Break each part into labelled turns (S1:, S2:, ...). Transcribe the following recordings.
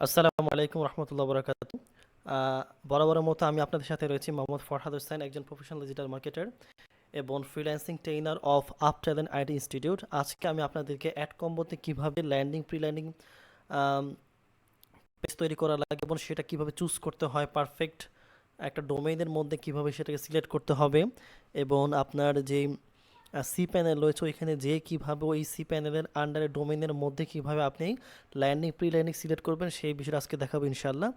S1: আসসালামু আলাইকুম রহমতুল্লাহ বরাকাতু। বরাবরের মতো আমি আপনাদের সাথে রয়েছি মোহাম্মদ ফরহাদ হোসেন, একজন প্রফেশনাল ডিজিটাল মার্কেটার এবং freelancing trainer of up talent IT institute. আজকে আমি আপনাদেরকে অ্যাড কম্বোতে কীভাবে ল্যান্ডিং প্রি ল্যান্ডিং পেজ তৈরি করা লাগে এবং সেটা কীভাবে চুজ করতে হয়, পারফেক্ট একটা ডোমেইনের মধ্যে কীভাবে সেটাকে সিলেক্ট করতে হবে এবং আপনার যেই সি প্যানেল রয়েছে ওইখানে যে কীভাবে ওই সি প্যানেলের আন্ডারে ডোমেইনের মধ্যে কীভাবে আপনি ল্যান্ডিং প্রি ল্যান্ডিং সিলেক্ট করবেন সেই বিষয়ে আজকে দেখাবো ইনশাল্লাহ।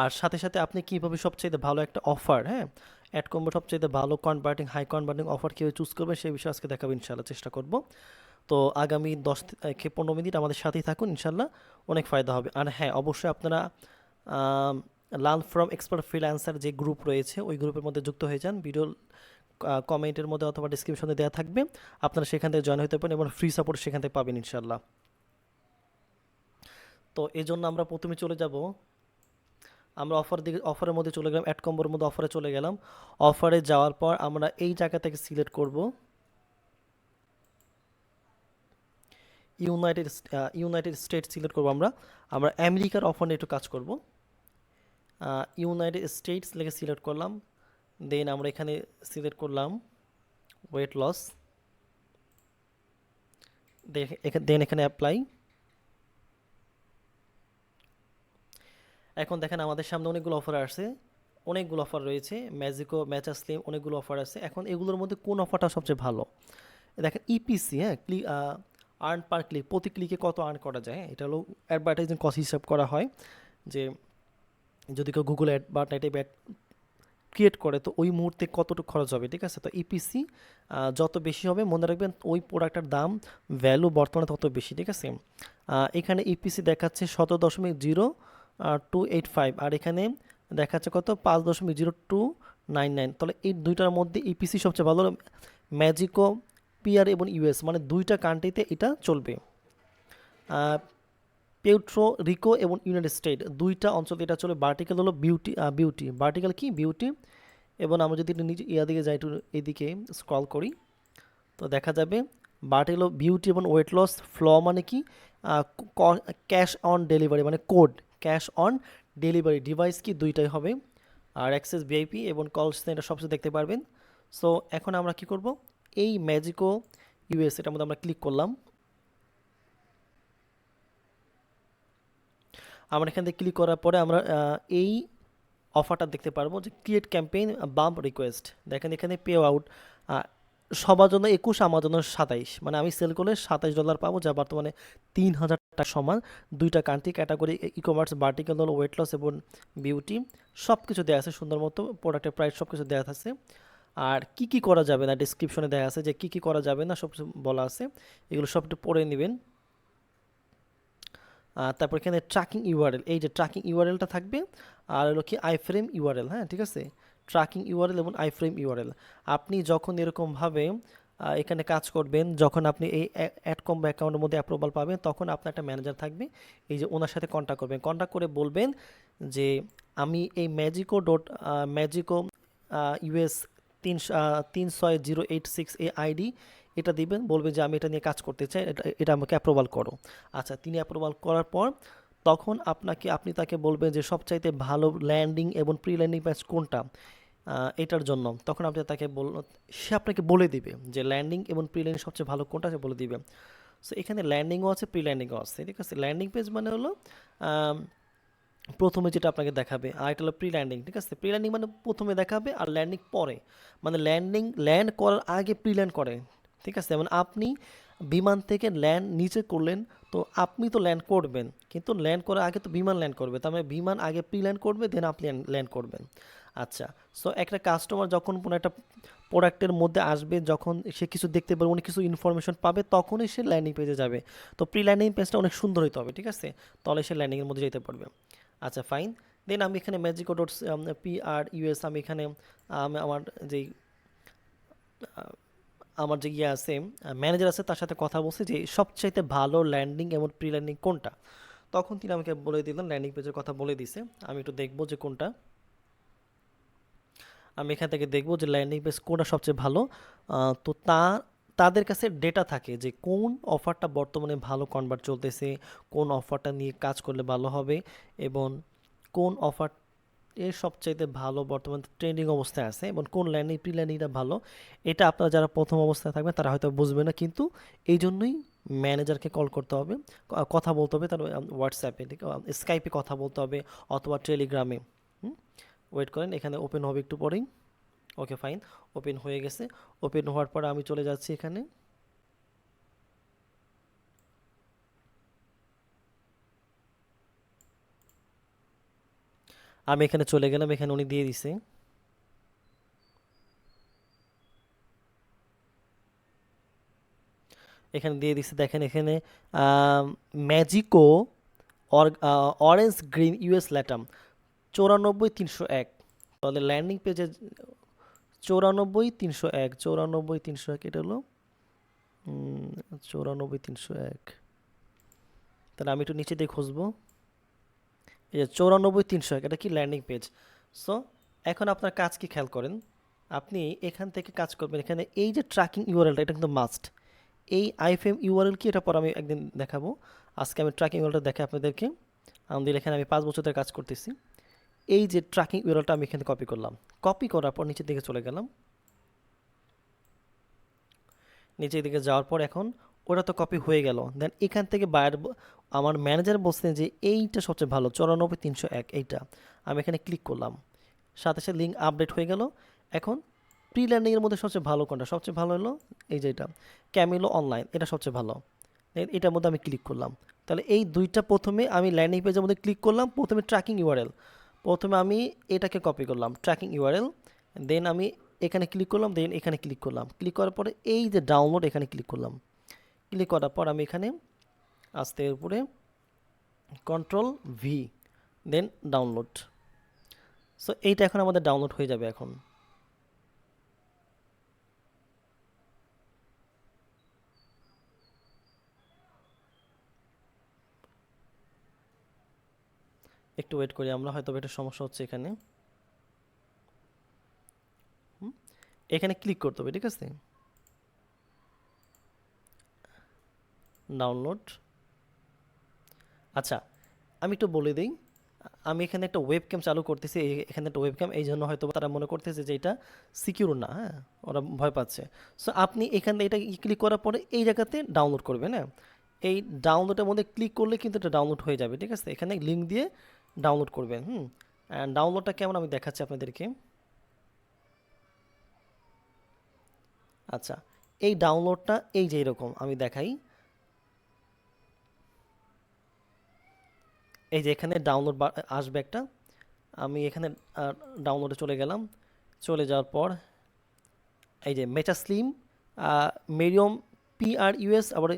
S1: আর সাথে সাথে আপনি কীভাবে সবচাইতে ভালো একটা অফার, হ্যাঁ, অ্যাড কম্বো সবচাইতে ভালো কনভার্টিং হাই কনভার্টিং অফার কীভাবে চুজ করবেন সেই বিষয়ে আজকে দেখাবো ইনশাল্লাহ, চেষ্টা করব। তো আগামী 10 থেকে 15 মিনিট আমাদের সাথেই থাকুন, ইনশাল্লাহ অনেক ফায়দা হবে। আর হ্যাঁ, অবশ্যই আপনারা লার্ন ফ্রম এক্সপার্ট ফ্রিল্যান্সার যে গ্রুপ রয়েছে ওই গ্রুপের মধ্যে যুক্ত হয়ে যান। ভিডিও কমেন্টের মধ্যে অথবা ডিসক্রিপশনে দেওয়া থাকবে, আপনারা সেখান থেকে জয়েন হতে পারেন এবং ফ্রি সাপোর্ট সেখান থেকে পাবেন ইনশাল্লাহ। তো এই জন্য আমরা প্রথমে চলে যাব, আমরা অফারের মধ্যে চলে গেলাম, অ্যাড কম্বোর মধ্যে অফারে চলে গেলাম। অফারে যাওয়ার পর আমরা এই জায়গা থেকে সিলেক্ট করব ইউনাইটেড ইউনাইটেড স্টেটস সিলেক্ট করব। আমরা আমরা আমেরিকার অফার নিয়ে একটু কাজ করব। ইউনাইটেড স্টেটস লিখে সিলেক্ট করলাম, দেন আমরা এখানে সিলেক্ট করলাম ওয়েট লস, দেন এখানে অ্যাপ্লাই। এখন দেখেন আমাদের সামনে অনেকগুলো অফার আসছে, অনেকগুলো অফার রয়েছে, ম্যাজিকো, ম্যাচা স্লিম, অনেকগুলো অফার আছে। এখন এগুলোর মধ্যে কোন অফারটা সবচেয়ে ভালো? দেখেন ইপিসি, হ্যাঁ, আর্ন পার ক্লিক, প্রতি ক্লিকে কত আর্ন করা যায়, হ্যাঁ, এটা হলো অ্যাডভার্টাইজিং কস্ট হিসাব করা হয়। যে যদি কেউ গুগল অ্যাড বা টাইপ অ্যাড ক্রিয়েট করে তো ওই মুহূর্তে কতটুকু খরচ হবে, ঠিক আছে? তো ইপিসি যত বেশি হবে মনে রাখবেন ওই প্রোডাক্টের দাম ভ্যালু বর্তমানে তত বেশি, ঠিক আছে? এখানে ইপিসি দেখাচ্ছে 17.0285 আর এখানে দেখাচ্ছে কত 5.0299। তাহলে এই দুইটার মধ্যে ইপিসি সবচেয়ে ভালো। ম্যাজিকো, পিআর এবং ইউএস মানে দুইটা কান্ট্রিতে এটা চলবে। পেউট্রো রিকো এবং ইউনাইটেড স্টেট দুইটা অঞ্চলে এটা চলে। ভার্টিক্যাল হলো বিউটি, ভার্টিক্যাল কি বিউটি। এবং আমরা যদি নিচে দিকে যাই, একটু এদিকে স্ক্রল করি তো দেখা যাবে ভার্টিক্যাল হলো বিউটি এবং ওয়েট লস। ফ্ল মানে কি ক্যাশ অন ডেলিভারি, মানে code cash on delivery. Device কি দুইটাই হবে। আর অ্যাক্সেস ভিআইপি এবং কল সেন্টার সবচেয়ে দেখতে পারবেন। সো এখন আমরা কি করব, এই ম্যাজিকো ইউএস এটার মধ্যে আমরা ক্লিক করলাম। আমরা এখান থেকে ক্লিক করার পরে আমরা এই অফারটা দেখতে পারবো যে ক্রিয়েট ক্যাম্পেইন বাম্প রিকোয়েস্ট। দেখেন এখানে পে আউট সবার জন্য 21, আমার জন্য 27, মানে আমি সেল করলে $27 পাবো, যা বর্তমানে 3,000 টাকা সমান। দুইটা country category e commerce, vertical হলো ওয়েট লস এবং বিউটি, সব কিছু দেওয়া আছে সুন্দর মতো, প্রোডাক্টের প্রাইস সব কিছু দেওয়া আছে। আর কি কি করা যাবে না ডিসক্রিপশনে দেওয়া আছে যে কি কি করা যাবে না, সব কিছু বলা আছে, এগুলো সব একটু পড়ে নেবেন। তারপর এখানে ট্র্যাকিং ইউআরএল, এই যে ট্র্যাকিং ইউআরএলটা থাকবে, আর হলো কি আইফ্রেম ইউআরএল, হ্যাঁ ঠিক আছে, ট্র্যাকিং ইউআরএল এবং আইফ্রেম ইউআরএল। আপনি যখন এরকমভাবে এখানে কাজ করবেন, যখন আপনি এই অ্যাড কম্বো অ্যাকাউন্টের মধ্যে অ্যাপ্রুভাল পাবেন তখন আপনার একটা ম্যানেজার থাকবে, এই যে ওনার সাথে কন্ট্যাক্ট করবেন, কন্ট্যাক্ট করে বলবেন যে আমি এই ম্যাজিকো ইউএস 36086 এই আইডি, এটা দিবেন, বলবেন যে আমি এটা নিয়ে কাজ করতে চাই, এটা আমাকে অ্যাপ্রুভাল করো। আচ্ছা, তিনি অ্যাপ্রুভাল করার পর তখন আপনি তাকে বলবেন যে সবচাইতে ভালো ল্যান্ডিং এবং প্রি ল্যান্ডিং প্যাচ কোনটা এটার জন্য। তখন আপনি তাকে সে আপনাকে বলে দিবে যে ল্যান্ডিং এবং প্রি ল্যান্ডিং সবচেয়ে ভালো কোনটা, সে বলে দিবে। সো এখানে ল্যান্ডিংও আছে, প্রি ল্যান্ডিংও আছে, ঠিক আছে? ল্যান্ডিং পেজ মানে হলো প্রথমে যেটা আপনাকে দেখাবে, আর এটা হলো প্রি ল্যান্ডিং, ঠিক আছে? প্রি ল্যান্ডিং মানে প্রথমে দেখাবে আর ল্যান্ডিং পরে, মানে ল্যান্ড করার আগে প্রি ল্যান্ড করে, ঠিক আছে? যেমন আপনি বিমান থেকে ল্যান্ড নিচে করলেন, তো আপনি তো ল্যান্ড করবেন, কিন্তু ল্যান্ড করার আগে তো বিমান ল্যান্ড করবে, তার মানে বিমান আগে প্রি ল্যান্ড করবে, দেন আপনি ল্যান্ড করবেন। আচ্ছা, সো একটা কাস্টমার যখন কোনো একটা প্রোডাক্টের মধ্যে আসবে, যখন সে কিছু দেখতে পাবে, অনেক কিছু ইনফরমেশন পাবে, তখনই সে ল্যান্ডিং পেজে যাবে। তো প্রি ল্যান্ডিং পেজটা অনেক সুন্দর হতে হবে, ঠিক আছে? তাহলে সে ল্যান্ডিংয়ের মধ্যে যেতে পারবে। আচ্ছা ফাইন, দেন আমি এখানে ম্যাজিকো ডট PRUS, আমি এখানে আমার যেই আমার যে ইয়ে আছে, ম্যানেজার আছে, তার সাথে কথা বলছি যে সবচাইতে ভালো ল্যান্ডিং এবং প্রি ল্যান্ডিং কোনটা। তখন তিনি আমাকে বলে দিলেন, ল্যান্ডিং পেজের কথা বলে দিছে। আমি একটু দেখবো যে কোনটা, আমি এখান থেকে দেখবো যে ল্যান্ডিং পেজ কোনটা সবচেয়ে ভালো। তো তাদের কাছে ডেটা থাকে যে কোন অফারটা বর্তমানে ভালো কনভার্ট চলতেছে, কোন অফারটা নিয়ে কাজ করলে ভালো হবে, এবং কোন অফার এর সবচাইতে ভালো বর্তমান ট্রেন্ডিং অবস্থায় আছে, এবং কোন ল্যান্ডিং প্রি ল্যান্ডিংটা ভালো। এটা আপনারা যারা প্রথম অবস্থায় থাকবেন তারা হয়তো বুঝবে না, কিন্তু এই জন্যই ম্যানেজারকে কল করতে হবে, কথা বলতে হবে, তার হোয়াটসঅ্যাপে স্কাইপে কথা বলতে হবে, অথবা টেলিগ্রামে। ওয়েট করেন, এখানে ওপেন হবে একটু পরেই। ওকে ফাইন, ওপেন হয়ে গেছে। ওপেন হওয়ার পর আমি চলে যাচ্ছি এখানে। আমি এখানে চলে গেলাম, এখানে উনি দিয়ে দিছে। এখানে দিয়ে দিচ্ছে, দেখেন এখানে ম্যাজিকো অরেঞ্জ গ্রিন ইউএস ল্যাটাম 94,301। তাহলে ল্যান্ডিং পেজে 94,301, 94,301, এটা হলো 94,301। তাহলে আমি একটু নিচে দিয়ে খুঁজবো। এই যে 94,301, এটা কি ল্যান্ডিং পেজ। সো এখন আপনার কাজ কি খেয়াল করেন, আপনি এখান থেকে কাজ করবেন। এখানে এই যে ট্র্যাকিং ইউআরএলটা, এটা কিন্তু মাস্ট। এই আইএফএম ইউআরএল কি, এটা পর আমি একদিন দেখাবো। আজকে আমি ট্র্যাকিং ইউআরএলটা দেখাই আপনাদেরকে। আমাদের এখানে আমি 5 বছর ধরে কাজ করতেছি। এই যে ট্র্যাকিং ইউআরএলটা আমি এখানে কপি করলাম, কপি করার পর নিচের দিকে চলে গেলাম। নিচের দিকে যাওয়ার পর এখন ওটা তো কপি হয়ে গেল। দেন এখান থেকে আমার ম্যানেজার বলছেন যে এইটা সবচেয়ে ভালো 94,301, এইটা। আমি এখানে ক্লিক করলাম, সাথে সাথে লিঙ্ক আপডেট হয়ে গেল। এখন প্রি ল্যান্ডিংয়ের মধ্যে সবচেয়ে ভালো কোনটা, সবচেয়ে ভালো হলো এই যে এটা ক্যামিলো অনলাইন, এটা সবচেয়ে ভালো। এটার মধ্যে আমি ক্লিক করলাম। তাহলে এই দুইটা, প্রথমে আমি ল্যান্ডিং পেজের মধ্যে ক্লিক করলাম, প্রথমে ট্র্যাকিং ইউআরএল, প্রথমে আমি এটাকে কপি করলাম ট্র্যাকিং ইউআরএল। দেন আমি এখানে ক্লিক করলাম, দেন এখানে ক্লিক করলাম, ক্লিক করার পরে এই যে ডাউনলোড, এখানে ক্লিক করলাম। ক্লিক করার পর আমি এখানে আস্তে উপরে কন্ট্রোল ভি, দেন ডাউনলোড। সো এইটা এখন আমাদের ডাউনলোড হয়ে যাবে। এখন একটু ওয়েট করি আমরা, হয়তো একটা সমস্যা হচ্ছে এখানে। এখানে ক্লিক করতে হবে, ঠিক আছে। ডাউনলোড। আচ্ছা, আমি একটু বলে দিই, আমি এখানে একটা ওয়েবক্যাম চালু করতেছি। এখানে একটা ওয়েবক্যাম, এই জন্য হয়তো তারা মনে করতেছে যে এটা সিকিউর না, হ্যাঁ, ওরা ভয় পাচ্ছে। সো আপনি এখানে এটা ক্লিক করার পরে এই জায়গাতে ডাউনলোড করবেন। হ্যাঁ, এই ডাউনলোডের মধ্যে ক্লিক করলে কিন্তু এটা ডাউনলোড হয়ে যাবে, ঠিক আছে। এখানে লিঙ্ক দিয়ে ডাউনলোড করবেন। অ্যান্ড ডাউনলোডটা কেমন আমি দেখাচ্ছি আপনাদেরকে। আচ্ছা, এই ডাউনলোডটা এই যে এরকম আমি দেখাই। এই যে এখানে ডাউনলোড আসবে একটা, আমি এখানে ডাউনলোডে চলে গেলাম। চলে যাওয়ার পর এই যে মেটাস্লিম, মেরিয়ম পিআর ইউএস, আবার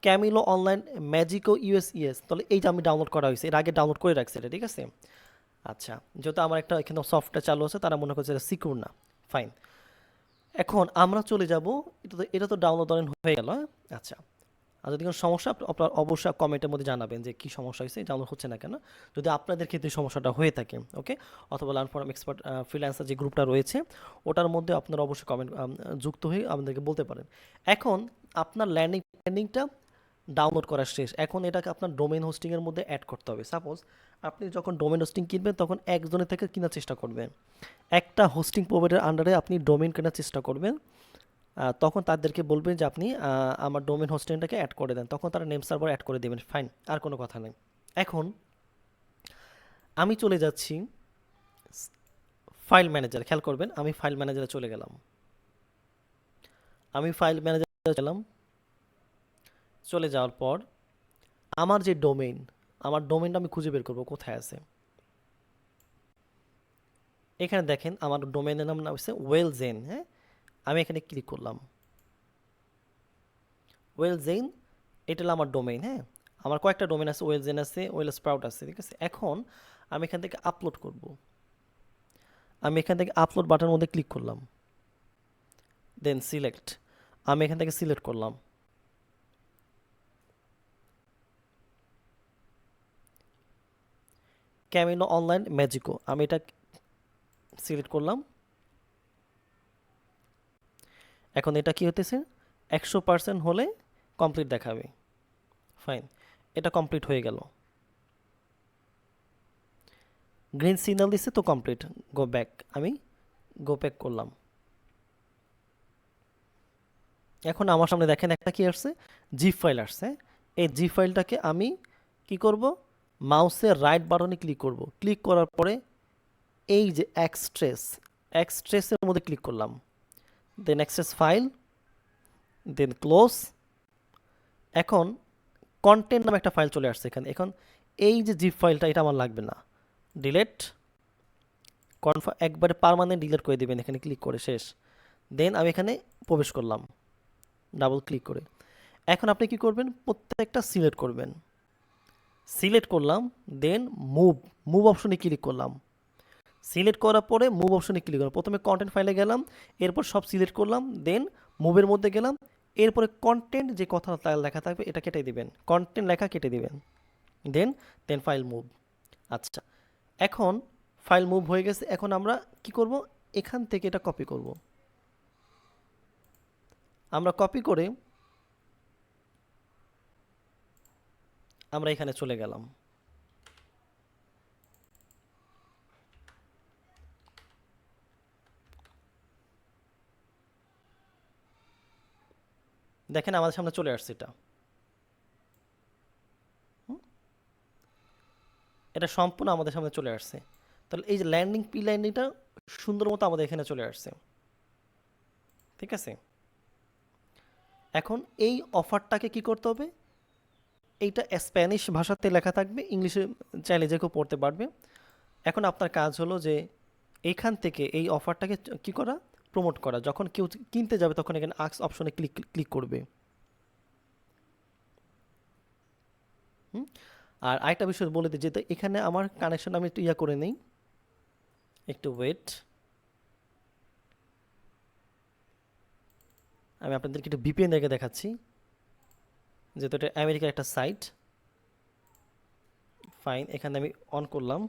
S1: Camilo online, Magico US ES, তাহলে এইটা আমি ডাউনলোড করা হয়েছে, এর আগে ডাউনলোড করে রাখছি এটা, ঠিক আছে। আচ্ছা, যেহেতু আমার একটা এখানে সফটওয়্যার চালু আছে, তারা মনে করছে এটা সিকিউর না, ফাইন। এখন আমরা চলে যাব, এটা তো ডাউনলোড হয়ে গেল, হ্যাঁ? আচ্ছা, আর যদি কোনো সমস্যা আপনার অবশ্যই কমেন্টের মধ্যে জানাবেন যে কী সমস্যা হয়েছে, ডাউনলোড হচ্ছে না কেন, যদি আপনাদের ক্ষেত্রে সমস্যাটা হয়ে থাকে। ওকে, অথবা লার্ন ফর এক্সপার্ট ফ্রিল্যান্সার যে গ্রুপটা রয়েছে ওটার মধ্যে আপনারা অবশ্যই কমেন্ট যুক্ত হয়ে আমাদেরকে বলতে পারেন। এখন আপনার ল্যান্ডিংটা ডাউনলোড করা শেষ, এখন এটাকে আপনার ডোমেইন হোস্টিংয়ের মধ্যে অ্যাড করতে হবে। সাপোজ আপনি যখন ডোমেইন হোস্টিং কিনবেন তখন একজনের থেকে কেনার চেষ্টা করবেন, একটা হোস্টিং প্রোভাইডার আন্ডারে আপনি ডোমেইন কেনার চেষ্টা করবেন। তখন তাদেরকে বলবেন যে আপনি আমার ডোমেন হোস্টিংটাকে অ্যাড করে দেন, তখন তারা নেম সার্ভার অ্যাড করে দেবেন, ফাইন, আর কোনো কথা নেই। এখন আমি চলে যাচ্ছি ফাইল ম্যানেজার, খেয়াল করবেন আমি ফাইল ম্যানেজারে চলে গেলাম। আমি ফাইল ম্যানেজারে গেলাম, চলে যাওয়ার পর আমার যে ডোমেইন, আমার ডোমেইনটা আমি খুঁজে বের করবো কোথায় আছে। এখানে দেখেন আমার ডোমেইনের নাম হচ্ছে ওয়েলজেন। হ্যাঁ, আমি এখানে ক্লিক করলাম, ওয়েলজেন, এটা হলো আমার ডোমেইন। হ্যাঁ, আমার কয়েকটা ডোমেইন আছে, ওয়েলজেন আছে, ওয়েল স্প্রাউট আছে, ঠিক আছে। এখন আমি এখান থেকে আপলোড করব, আমি এখান থেকে আপলোড বাটনের মধ্যে ক্লিক করলাম, দেন সিলেক্ট, আমি এখান থেকে সিলেক্ট করলাম, ক্যামিনো অনলাইন ম্যাজিকো, আমি এটা সিলেক্ট করলাম। এখন এটা কি হতেছে, 100% হলে কমপ্লিট দেখাবে। ফাইন, এটা কমপ্লিট হয়ে গেল। গ্রিন সিগন্যাল দিচ্ছে তো কমপ্লিট। গো ব্যাক, আমি গো ব্যাক করলাম। এখন আমার সামনে দেখেন একটা কি আসছে, জিপ ফাইল আসছে। এই জিপ ফাইলটাকে আমি কি করব, মাউসের রাইট বাটনে ক্লিক করব। ক্লিক করার পরে এই যে এক্সট্রেসের মধ্যে ক্লিক করলাম, দেন এক্সট্রেস ফাইল, দেন ক্লোজ। এখন কন্টেন্ট নামে একটা ফাইল চলে আসছে এখানে। এখন এই যে জিপ ফাইলটা এটা আমার লাগবে না, ডিলেট, একবারে পার্মানেন্ট ডিলিট করে দেবেন এখানে ক্লিক করে, শেষ। দেন আমি এখানে প্রবেশ করলাম ডাবল ক্লিক করে। এখন আপনি কি করবেন, প্রত্যেকটা সিলেক্ট করবেন। সিলেক্ট করলাম, দেন মুভ অপশনে ক্লিক করলাম। সিলেক্ট করার পরে মুভ অপশনে ক্লিক করলাম। প্রথমে কন্টেন্ট ফাইলে গেলাম, এরপর সব সিলেক্ট করলাম, দেন মুভের মধ্যে গেলাম। এরপরে কন্টেন্ট যে কথা লেখা থাকবে এটা কেটে দিবেন, কন্টেন্ট লেখা কেটে দিবেন, দেন ফাইল মুভ। আচ্ছা, এখন ফাইল মুভ হয়ে গেছে। এখন আমরা কি করব, এখান থেকে এটা কপি করব। আমরা কপি করে আমরা এখানে চলে গেলাম। দেখেন আমাদের সামনে চলে আসছে এটা। এটা সম্পূর্ণ আমাদের সামনে চলে আসছে। তাহলে এই যে ল্যান্ডিংটা সুন্দর মতো আমাদের এখানে চলে আসছে। ঠিক আছে, এখন এই অফারটাকে কি করতে হবে, এইটা স্প্যানিশ ভাষাতে লেখা থাকবে, ইংলিশে চাইলে যে কেউ পড়তে পারবে। এখন আপনার কাজ হলো যে এইখান থেকে এই অফারটাকে কি করা, প্রমোট করা। যখন কেউ কিনতে যাবে তখন এখানে আক্স অপশনে ক্লিক করবে। আর আরেকটা বিষয় বলে দিই, যেটা এখানে আমার কানেকশন আমি একটু করে নেই, একটু ওয়েট। আমি আপনাদেরকে একটু ভিপিএন দেখে দেখাচ্ছি, যেহেতু এটা আমেরিকার একটা সাইট। ফাইন, এখানে আমি অন করলাম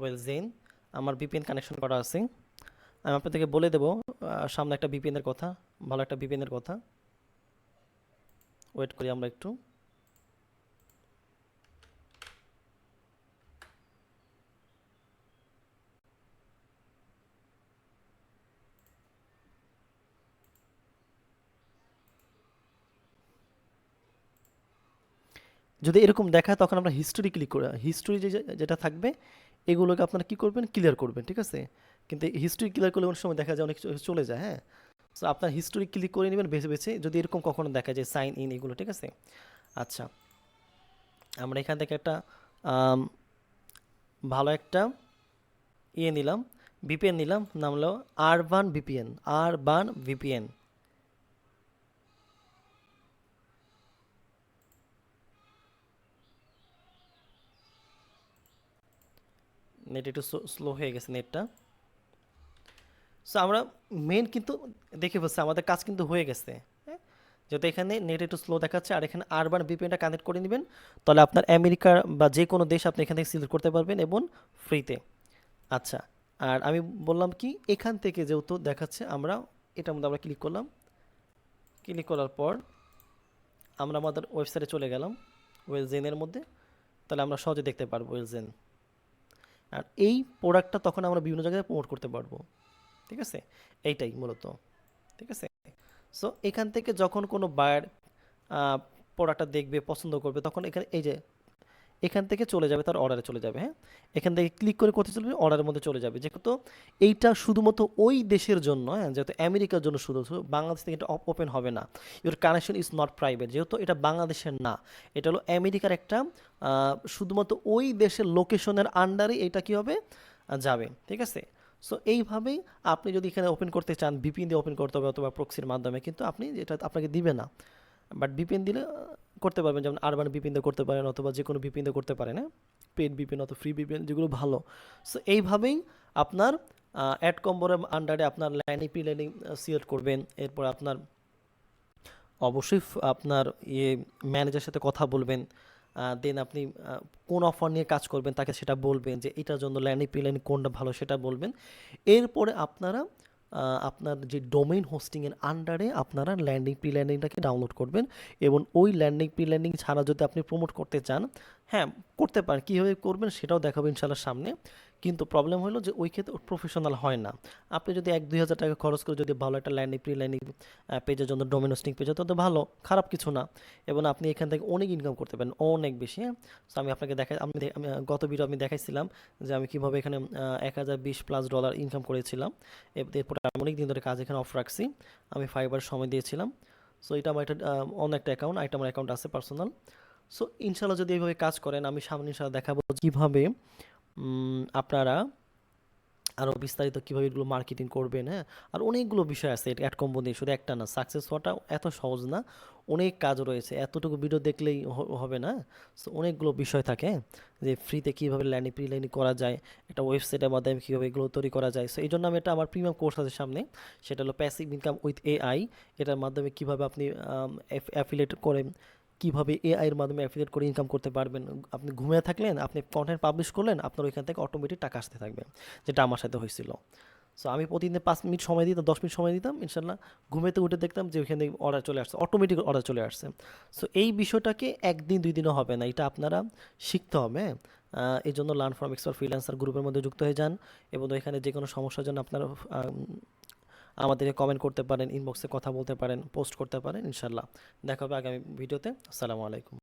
S1: ওয়েলজেন, আমার ভিপিএন কানেকশন করা আছে। আমি আপনাদেরকে বলে দেবো সামনে একটা ভিপিএনের কথা, ভালো একটা ভিপিএনের কথা। ওয়েট করি আমরা একটু। যদি এরকম দেখায় তখন আমরা হিস্টোরি ক্লিক করে, হিস্টোরি যেটা থাকবে এগুলোকে আপনারা কি করবেন, ক্লিয়ার করবেন। ঠিক আছে, কিন্তু হিস্টোরি ক্লিয়ার করলে অনেক সময় দেখা যায় অনেক চলে যায়। হ্যাঁ, সো আপনার হিস্টোরি ক্লিক করে নেবেন বেছে বেছে, যদি এরকম কখনো দেখা যায় সাইন ইন এগুলো। ঠিক আছে, আচ্ছা আমরা এখান থেকে একটা ভালো একটা নিলাম, ভিপিএন নিলাম, নাম হলো আরবান ভিপিএন। নেট একটু স্লো হয়ে গেছে নেটটা। সো আমরা মেন কিন্তু দেখে ফেলছি, আমাদের কাজ কিন্তু হয়ে গেছে। হ্যাঁ, যেহেতু এখানে নেট একটু স্লো দেখাচ্ছে, আর এখানে আরবান ভিপিএনটা কানেক্ট করে নেবেন, তাহলে আপনার আমেরিকার বা যে কোনো দেশ আপনি এখান থেকে সিলেক্ট করতে পারবেন এবং ফ্রিতে। আচ্ছা, আর আমি বললাম কি, এখান থেকে যেহেতু দেখাচ্ছে আমরা এটার মধ্যে আমরা ক্লিক করলাম। ক্লিক করার পর আমরা আমাদের ওয়েবসাইটে চলে গেলাম ওয়েলজেনের মধ্যে, তাহলে আমরা সহজে দেখতে পারবো ওয়েলজেন। আর এই প্রোডাক্টটা তখন আমরা বিভিন্ন জায়গায় প্রমোট করতে পারবো। ঠিক আছে, এইটাই মূলত। ঠিক আছে, সো এখান থেকে যখন কোনো বায়ার প্রোডাক্টটা দেখবে, পছন্দ করবে, তখন এখানে এই যে এখান থেকে চলে যাবে, তার অর্ডারে চলে যাবে। হ্যাঁ, এখান থেকে ক্লিক করে করতে চলবে, অর্ডারের মধ্যে চলে যাবে। যেহেতু এইটা শুধুমাত্র ওই দেশের জন্য, হ্যাঁ, যেহেতু আমেরিকার জন্য শুধু, বাংলাদেশ থেকে এটা ওপেন হবে না। Your connection is not private, যেহেতু এটা বাংলাদেশের না, এটা হলো আমেরিকার একটা শুধুমাত্র ওই দেশের লোকেশনের আন্ডারে এটা কী হবে, যাবে। ঠিক আছে, সো এইভাবেই আপনি যদি এখানে ওপেন করতে চান, ভিপিএন দিয়ে ওপেন করতে হবে অথবা প্রক্সির মাধ্যমে, কিন্তু আপনি এটা আপনাকে দিবে না। বাট ভিপিএন দিলে করতে পারবেন, যেমন আরবান ভিপিএন দিয়ে করতে পারেন অথবা যে কোনো ভিপিএন দিয়ে করতে পারেন। হ্যাঁ, পেড ভিপিএন অথবা ফ্রি ভিপিএন যেগুলো ভালো। সো এইভাবেই আপনার অ্যাড কম্বোর আন্ডারে আপনার ল্যান্ডিং সিলেক্ট করবেন। এরপর আপনার অবশ্যই আপনার ম্যানেজারের সাথে কথা বলবেন। দেন আপনি কোন অফার নিয়ে কাজ করবেন তাকে সেটা বলবেন, যে এটার জন্য ল্যান্ডিং কোনটা ভালো সেটা বলবেন। এরপরে আপনারা আপনার যে ডোমেইন হোস্টিংয়ের আন্ডারে আপনারা ল্যান্ডিং প্রি ল্যান্ডিংটাকে ডাউনলোড করবেন এবং ওই ল্যান্ডিং প্রি ল্যান্ডিং ছাড়া যদি আপনি প্রমোট করতে চান, হ্যাঁ করতে পারেন, কীভাবে করবেন সেটাও দেখাবো ইনশাল্লাহ সামনে। কিন্তু প্রবলেম হলো যে ওই ক্ষেত্রে প্রফেশনাল হয় না। আপনি যদি 1-2 হাজার টাকা খরচ করে যদি ভালো একটা ল্যান্ডিং প্রি ল্যান্ডিং পেজের জন্য ডোমেন হোস্টিং পেজ তো ভালো, খারাপ কিছু না, এবং আপনি এখান থেকে অনেক ইনকাম করতে পারেন, অনেক বেশি। হ্যাঁ, তো আমি আপনাকে দেখাই, আমি গত ভিডিও আমি দেখাইছিলাম যে আমি কীভাবে এখানে $1020+ ইনকাম করেছিলাম। এরপর আমি অনেক দিন ধরে কাজ এখানে অফ রাখছি, আমি ফাইবার সময় দিয়েছিলাম। সো এটা আমার একটা অন্য একটা অ্যাকাউন্ট, এটা আমার অ্যাকাউন্ট আছে পার্সোনাল। সো ইনশাল্লাহ যদি এইভাবে কাজ করেন, আমি সামনে ইনশাল্লাহ দেখাবো কীভাবে আপনারা আরও বিস্তারিত কীভাবে এগুলো মার্কেটিং করবেন। হ্যাঁ, আর অনেকগুলো বিষয় আছে এটা অ্যাড কম্বো দিয়ে, শুধু একটা না। সাকসেস হওয়াটা এত সহজ না, অনেক কাজ রয়েছে, এতটুকু ভিডিও দেখলেই হবে না। সো অনেকগুলো বিষয় থাকে, যে ফ্রিতে কীভাবে ল্যান্ডিং প্রি ল্যান্ডিং করা যায়, একটা ওয়েবসাইটের মাধ্যমে কীভাবে এগুলো তৈরি করা যায়। সো এই জন্য আমি এটা আমার প্রিমিয়াম কোর্স আছে সামনে, সেটা হলো প্যাসিভ ইনকাম উইথ এআই। এটার মাধ্যমে কীভাবে আপনি অ্যাফিলিয়েট করেন, কীভাবে এআই এর মাধ্যমে অ্যাফিলিয়েট করে ইনকাম করতে পারবেন। আপনি ঘুমিয়ে থাকলেন, আপনি কন্টেন্ট পাবলিশ করলেন, আপনার ওইখান থেকে অটোমেটিক টাকা আসতে থাকবে, যেটা আমার সাথে হয়েছিল। সো আমি প্রতিদিন 5 মিনিট সময় দিতাম, 10 মিনিট সময় দিতাম, ইনশাল্লাহ ঘুমেতে উঠে দেখতাম যে ওইখানে অর্ডার চলে আসছে, অটোমেটিক অর্ডার চলে আসছে। সো এই বিষয়টাকে 1 দিন 2 দিনও হবে না, এটা আপনারা শিখতে হবে। এই জন্য লার্ন ফ্রম এক্সপার্ট ফ্রিল্যান্সার গ্রুপের মধ্যে যুক্ত হয়ে যান, এবং এখানে যে কোনো সমস্যার জন্য আপনারা আমাদেরকে কমেন্ট করতে পারেন, ইনবক্সে কথা বলতে পারেন, পোস্ট করতে পারেন। ইনশাল্লাহ দেখা হবে আগামী ভিডিওতে। আসসালামু আলাইকুম।